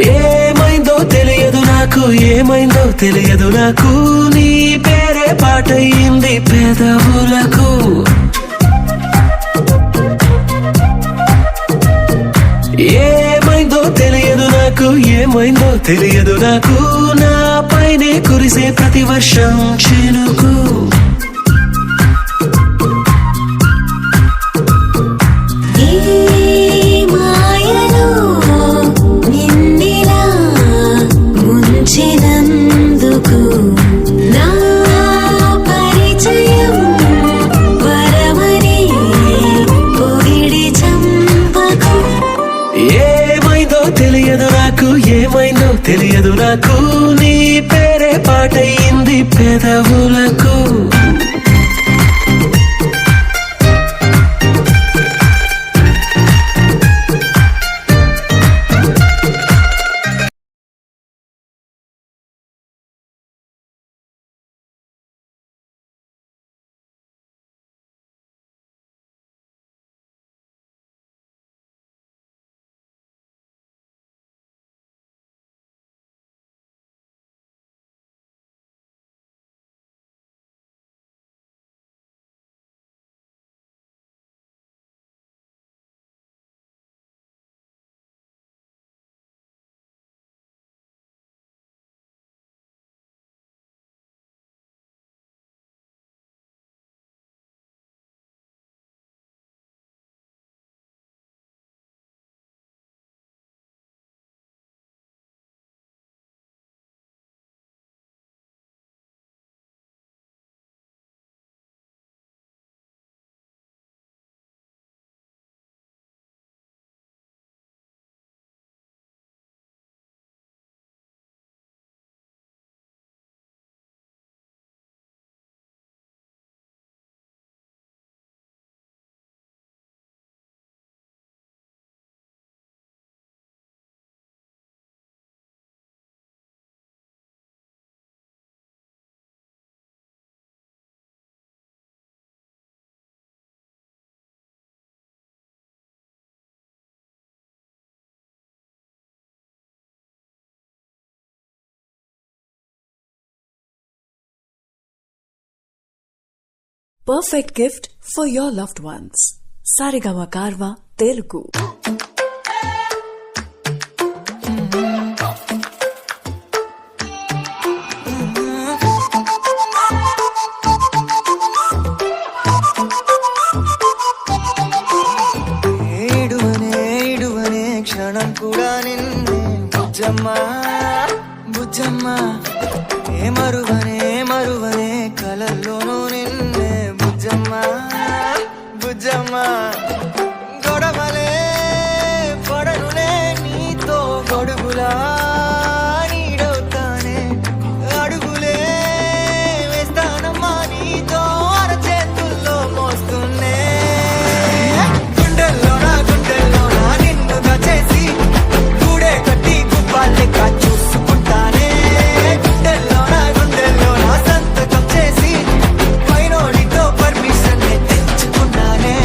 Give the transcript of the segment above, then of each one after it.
ఏమైందో తెలియదు నాకు నీ పేరే పాటయింది పెదవులకు ఏమైందో తెలియదు నాకు నా పైనే కురిసే ప్రతి వర్షం చినుకు తెలియదు నాకు నీ పేరే పాటయింది పెదవులకు Perfect gift for your loved ones. Saregama Karva Telugu. ఏడువనే క్షణం కూడా నిన్నే బుజ్జమ్మా బుజ్జమ్మా మరువనే కలల్లోనూ నిన్నే బుజ్జమ్మా బుజ్జమ్మా గొడవలే పడనులే నీతో గొడుగులా నీడవుతానే అడుగులే వేస్తానమ్మా నీతో అరచేతుల్లో మోస్తున్నే గుండెల్లోనా నిన్ను దచేసి గూడే కట్టి గుప్పాలెక్క చూసుకుంటానే గుండెల్లోనా సంతకం చేసి పైనోడితో పర్మిషన్ తెచ్చుకున్నానే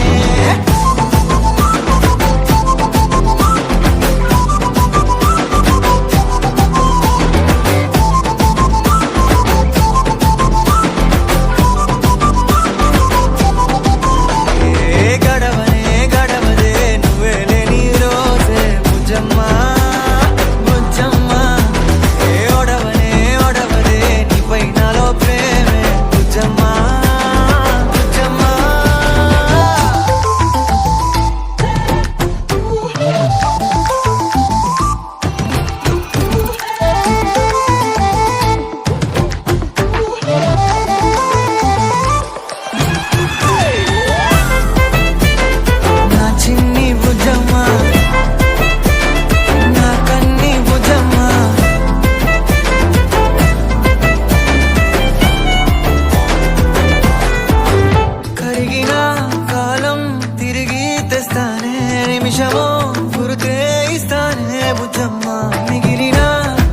నిమిషమో గురుతే ఇస్తానే బుజ్జమ్మ మిగిలిన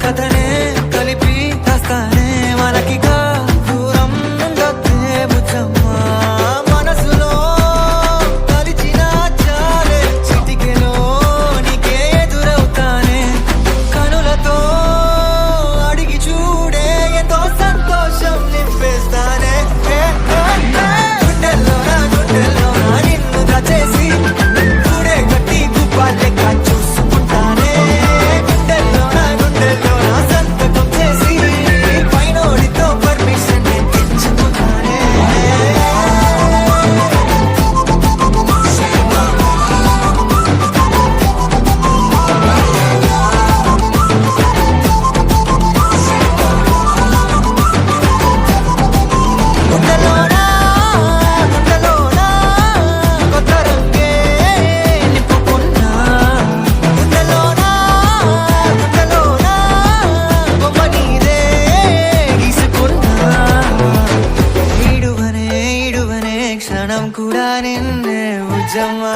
కథనే కలిపి రాస్తానే మనకిగా దూరం ఉండొద్దే బుజ్జమ్మ మనసులో తలిచిన చాలే చిటికెలో నీకే ఎదురవుతానే కనులతో అడిగి చూడే ఎంతో సంతోషం నింపేస్తానే గుండెల్లోనా నిన్ను దచేసి గూడే కట్టి గుప్పాలెక్క చూసుకుంటానే గుండెల్లోనా సంతకం చేసి పైనోడితో పర్మిషన్ తెచ్చుకుంటానే గుండెల్లోనా కొత్త రంగే నింపుకున్నా గుండెల్లోనా బొమ్మ నీదే గీసుకున్నా ఇడువనే క్షణం కూడా నిన్నే బుజ్జమ్మా